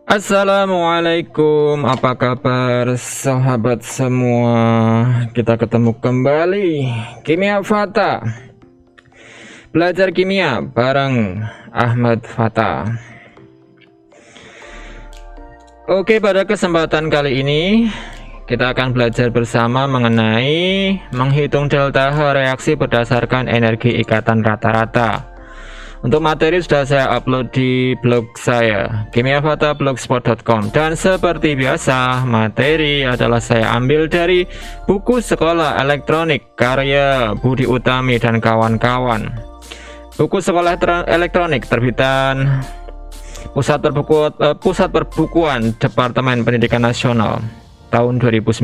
Assalamualaikum, apa kabar sahabat semua? Kita ketemu kembali Kimia Fata, belajar kimia bareng Ahmad Fata. Oke, pada kesempatan kali ini kita akan belajar bersama mengenai menghitung delta H reaksi berdasarkan energi ikatan rata-rata. Untuk materi sudah saya upload di blog saya kimiafata.blogspot.com, dan seperti biasa materi adalah saya ambil dari buku Sekolah Elektronik karya Budi Utami dan kawan-kawan. Buku Sekolah Elektronik terbitan Pusat Perbukuan Departemen Pendidikan Nasional tahun 2019.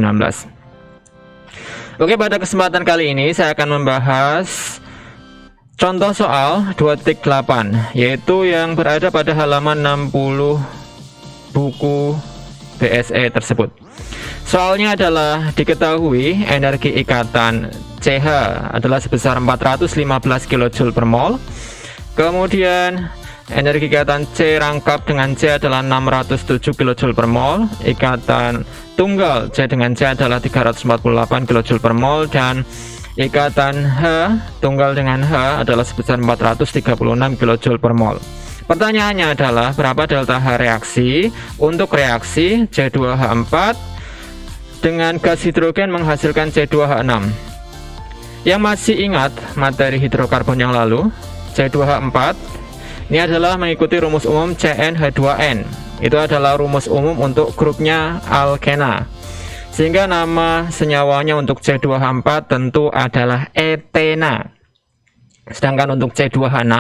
Oke, pada kesempatan kali ini saya akan membahas contoh soal 2.8, yaitu yang berada pada halaman 60 buku BSE tersebut. Soalnya adalah diketahui energi ikatan CH adalah sebesar 415 kJ per mol. Kemudian energi ikatan C rangkap dengan C adalah 607 kJ per mol. Ikatan tunggal C dengan C adalah 348 kJ per mol, dan ikatan H tunggal dengan H adalah sebesar 436 kJ per mol. Pertanyaannya adalah berapa delta H reaksi untuk reaksi C2H4 dengan gas hidrogen menghasilkan C2H6. Yang masih ingat materi hidrokarbon yang lalu, C2H4 ini adalah mengikuti rumus umum CnH2n. Itu adalah rumus umum untuk grupnya alkena, sehingga nama senyawanya untuk C2H4 tentu adalah etena. Sedangkan untuk C2H6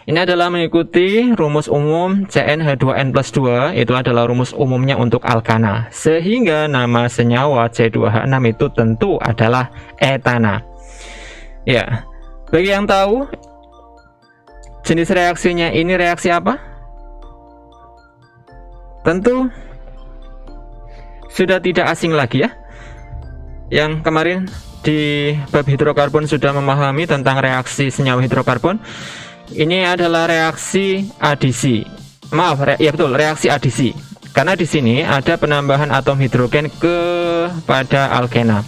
ini adalah mengikuti rumus umum CnH2n+2, itu adalah rumus umumnya untuk alkana, sehingga nama senyawa C2H6 itu tentu adalah etana. Ya, bagi yang tahu jenis reaksinya ini reaksi apa? Tentu sudah tidak asing lagi ya. Yang kemarin di bab hidrokarbon sudah memahami tentang reaksi senyawa hidrokarbon. Ini adalah reaksi adisi. Ya betul, reaksi adisi. Karena di sini ada penambahan atom hidrogen kepada alkena.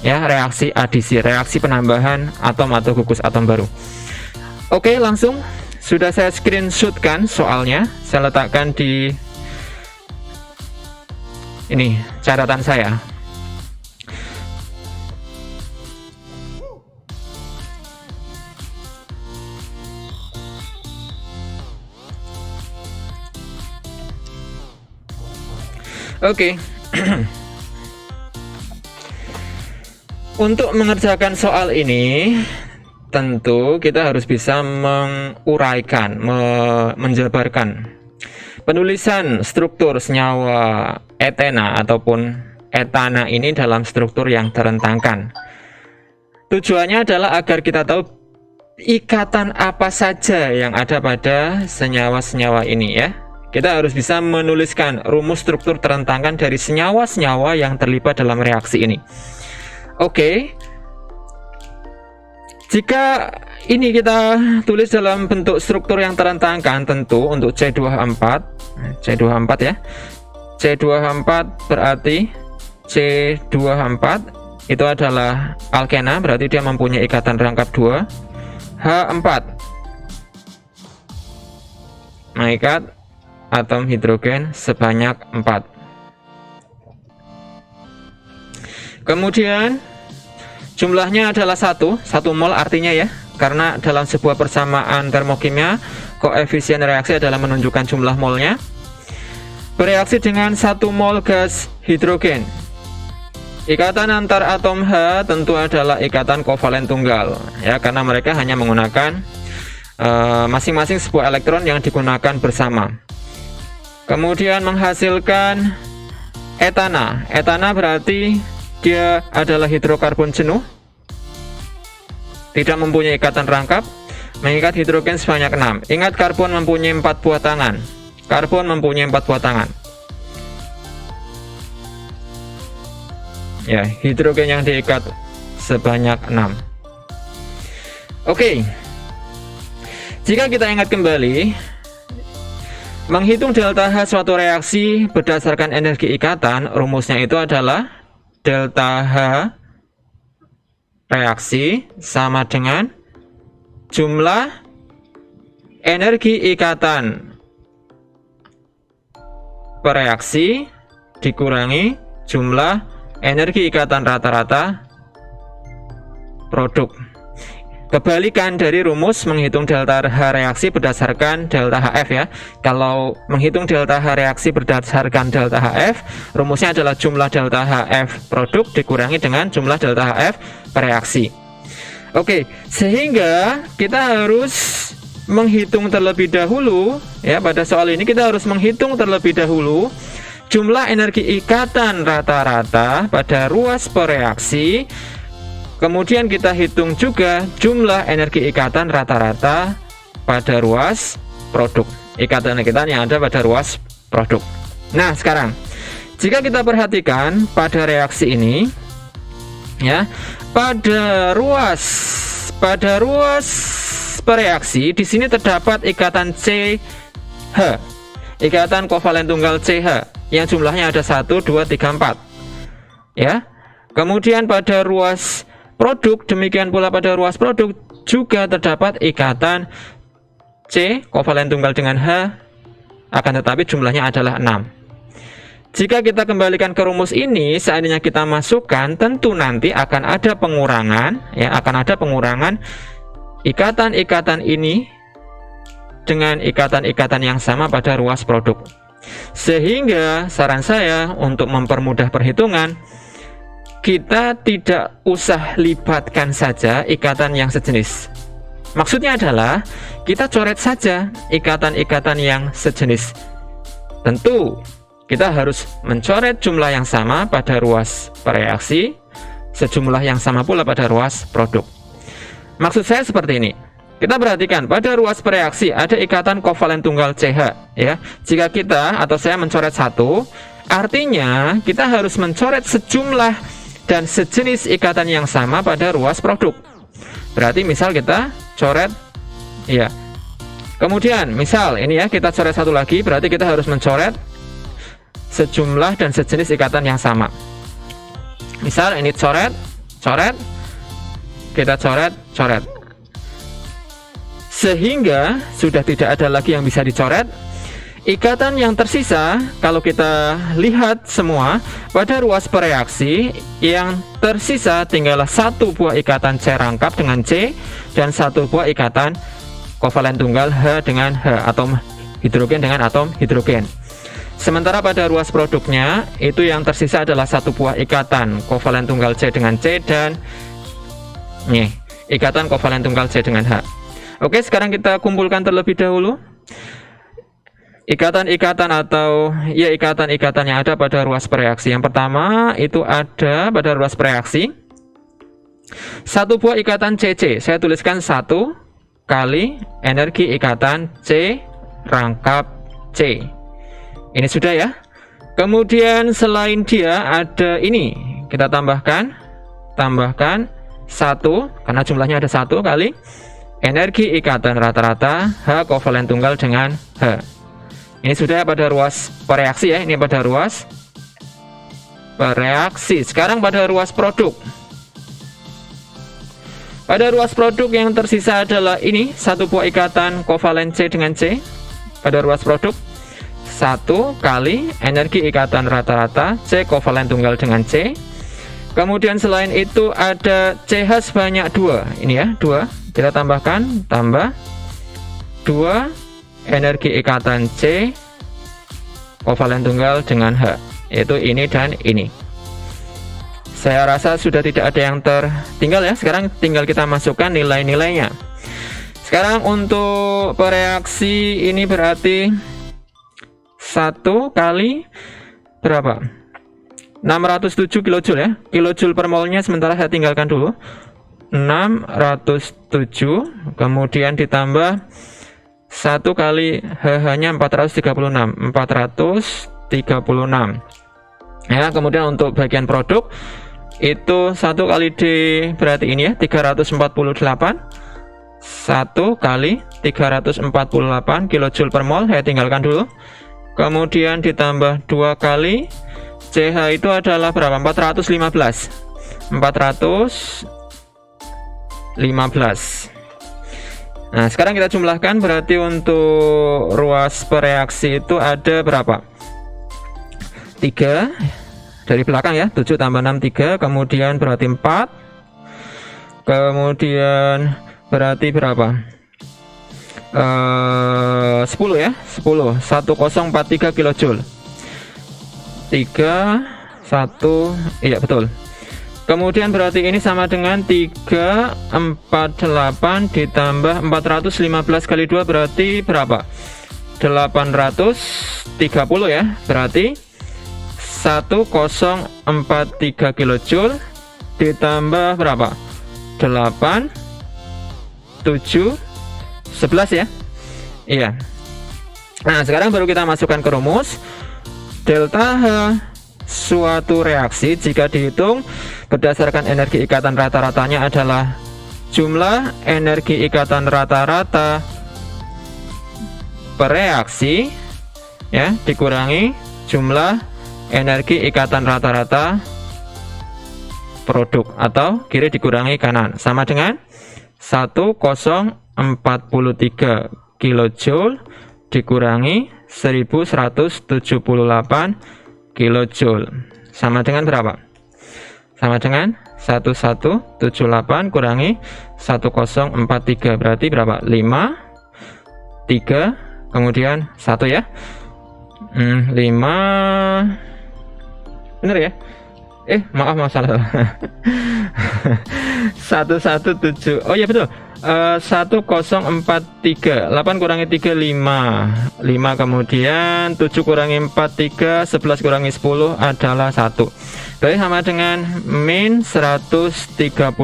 Ya, reaksi adisi, reaksi penambahan atom atau gugus atom baru. Oke, langsung sudah saya screenshotkan soalnya. Saya letakkan di ini catatan saya. Oke. Untuk mengerjakan soal ini tentu kita harus bisa menguraikan, menjabarkan penulisan struktur senyawa etena ataupun etana ini dalam struktur yang terentangkan. Tujuannya adalah agar kita tahu ikatan apa saja yang ada pada senyawa-senyawa ini ya. Kita harus bisa menuliskan rumus struktur terentangkan dari senyawa-senyawa yang terlibat dalam reaksi ini. Oke. Jika ini kita tulis dalam bentuk struktur yang terentangkan, tentu untuk C2H4 ya. C2H4 berarti C2H4 itu adalah alkena, berarti dia mempunyai ikatan rangkap 2. H4 mengikat atom hidrogen sebanyak 4. Kemudian jumlahnya adalah 1 mol artinya ya, karena dalam sebuah persamaan termokimia koefisien reaksi adalah menunjukkan jumlah molnya. Bereaksi dengan 1 mol gas hidrogen. Ikatan antar atom H tentu adalah ikatan kovalen tunggal ya, karena mereka hanya menggunakan masing-masing sebuah elektron yang digunakan bersama. Kemudian menghasilkan etana. Etana berarti dia adalah hidrokarbon jenuh, tidak mempunyai ikatan rangkap, mengikat hidrogen sebanyak 6. Ingat, karbon mempunyai 4 buah tangan. Karbon mempunyai 4 buah tangan. Ya, hidrogen yang diikat sebanyak 6. Oke. Jika kita ingat kembali, Menghitung delta H suatu reaksi berdasarkan energi ikatan, rumusnya itu adalah delta H reaksi sama dengan jumlah energi ikatan per reaksi dikurangi jumlah energi ikatan rata-rata produk. Kebalikan dari rumus menghitung delta H reaksi berdasarkan delta HF ya. Kalau menghitung delta H reaksi berdasarkan delta HF, rumusnya adalah jumlah delta HF produk dikurangi dengan jumlah delta HF reaksi. Oke, sehingga kita harus menghitung terlebih dahulu ya. Pada soal ini kita harus menghitung terlebih dahulu jumlah energi ikatan rata-rata pada ruas per reaksi. Kemudian kita hitung juga jumlah energi ikatan rata-rata pada ruas produk. Ikatan-ikatan yang ada pada ruas produk. Nah, sekarang jika kita perhatikan pada reaksi ini ya, pada ruas bereaksi di sini terdapat ikatan CH. Ikatan kovalen tunggal CH yang jumlahnya ada 1 2 3 4. Ya. Kemudian pada ruas produk, demikian pula pada ruas produk juga terdapat ikatan C kovalen tunggal dengan H, akan tetapi jumlahnya adalah 6. Jika kita kembalikan ke rumus ini, seandainya kita masukkan, tentu nanti akan ada pengurangan ya, akan ada pengurangan ikatan-ikatan ini dengan ikatan-ikatan yang sama pada ruas produk. Sehingga saran saya untuk mempermudah perhitungan, kita tidak usah libatkan saja ikatan yang sejenis. Maksudnya adalah kita coret saja ikatan-ikatan yang sejenis. Tentu kita harus mencoret jumlah yang sama pada ruas reaksi, sejumlah yang sama pula pada ruas produk. Maksud saya seperti ini. Kita perhatikan pada ruas reaksi ada ikatan kovalen tunggal CH ya. Jika kita atau saya mencoret 1, artinya kita harus mencoret sejumlah dan sejenis ikatan yang sama pada ruas produk. Berarti misal kita coret ya. Kemudian misal ini ya, kita coret 1 lagi, berarti kita harus mencoret sejumlah dan sejenis ikatan yang sama. Misal ini coret, kita coret. Sehingga sudah tidak ada lagi yang bisa dicoret. Ikatan yang tersisa, kalau kita lihat semua pada ruas bereaksi, yang tersisa tinggallah 1 buah ikatan C rangkap dengan C dan 1 buah ikatan kovalen tunggal H dengan H, atom hidrogen dengan atom hidrogen. Sementara pada ruas produknya itu yang tersisa adalah 1 buah ikatan kovalen tunggal C dengan C dan ikatan kovalen tunggal C dengan H. Oke, sekarang kita kumpulkan terlebih dahulu ikatan-ikatan atau ya ikatan-ikatan yang ada pada ruas bereaksi. Yang pertama itu ada pada ruas bereaksi 1 buah ikatan CC. Saya tuliskan 1 kali energi ikatan C rangkap C. Ini sudah ya. Kemudian selain dia ada ini, kita tambahkan 1 karena jumlahnya ada 1 kali energi ikatan rata-rata H kovalen tunggal dengan H. Ini sudah pada ruas bereaksi ya, ini pada ruas bereaksi. Sekarang pada ruas produk. Pada ruas produk yang tersisa adalah ini 1 buah ikatan kovalen C dengan C. Pada ruas produk 1 kali energi ikatan rata-rata C kovalen tunggal dengan C. Kemudian selain itu ada CH sebanyak 2. Ini ya, 2. Kita tambahkan, tambah 2 energi ikatan C kovalen tunggal dengan H, yaitu ini dan ini. Saya rasa sudah tidak ada yang tertinggal ya. Sekarang tinggal kita masukkan nilai-nilainya. Sekarang untuk bereaksi ini berarti 1 kali berapa? 607 kilojoule ya. Kilojoule per molnya sementara saya tinggalkan dulu. 607 kemudian ditambah 1 kali HH-nya 436 ya. Kemudian untuk bagian produk itu 1 kali D berarti ini ya 348, 1 kali 348 kilojoule per mol, saya tinggalkan dulu. Kemudian ditambah 2 kali CH itu adalah berapa? 415. Nah, sekarang kita jumlahkan, berarti untuk ruas per reaksi itu ada berapa? 3 dari belakang ya, 7 tambah 6 3, kemudian berarti 4, kemudian berarti berapa? 10 ya, 10, 1043 kilojoule. 3 1, iya betul. Kemudian berarti ini sama dengan 348 ditambah 415 kali 2 berarti berapa? 830 ya. Berarti 1043 kilojoule ditambah berapa? 8 7 11 ya. Iya. Nah, sekarang baru kita masukkan ke rumus. Delta H suatu reaksi jika dihitung berdasarkan energi ikatan rata-ratanya adalah jumlah energi ikatan rata-rata per reaksi ya dikurangi jumlah energi ikatan rata-rata produk, atau kiri dikurangi kanan, sama dengan 1043 kilojoule dikurangi 1178 kilojoule, sama dengan berapa? Sama dengan 1178 kurangi 1043, berarti berapa? 5 3 kemudian 1 ya. 5 bener ya? Maaf salah. 117, oh ya betul. 1043, 8 kurangi 3 5, 5 kemudian 7 kurangi 4 3, 11 kurangi 10 adalah 1. Berarti sama dengan min 135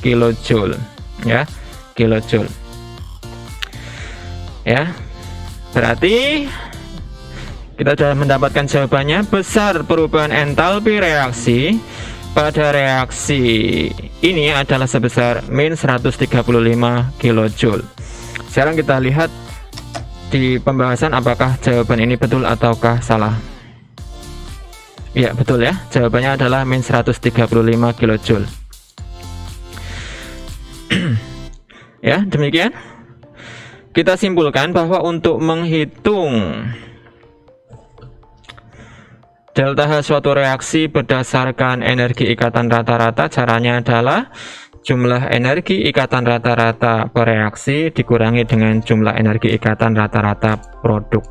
kilojoule ya, kilojoule ya. Berarti kita sudah mendapatkan jawabannya. Besar perubahan entalpi reaksi pada reaksi ini adalah sebesar min 135 kilojoule. Sekarang kita lihat di pembahasan apakah jawaban ini betul ataukah salah. Ya betul ya, jawabannya adalah min 135 kilojoule. Ya, demikian kita simpulkan bahwa untuk menghitung delta H suatu reaksi berdasarkan energi ikatan rata-rata, caranya adalah jumlah energi ikatan rata-rata per reaksi dikurangi dengan jumlah energi ikatan rata-rata produk.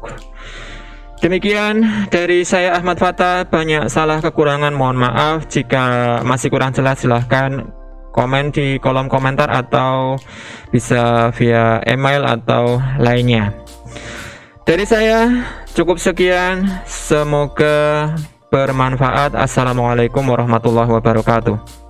Demikian dari saya, Ahmad Fathah. Banyak salah kekurangan, mohon maaf. Jika masih kurang jelas silahkan komen di kolom komentar atau bisa via email atau lainnya. Dari saya cukup sekian, semoga bermanfaat. Assalamualaikum warahmatullahi wabarakatuh.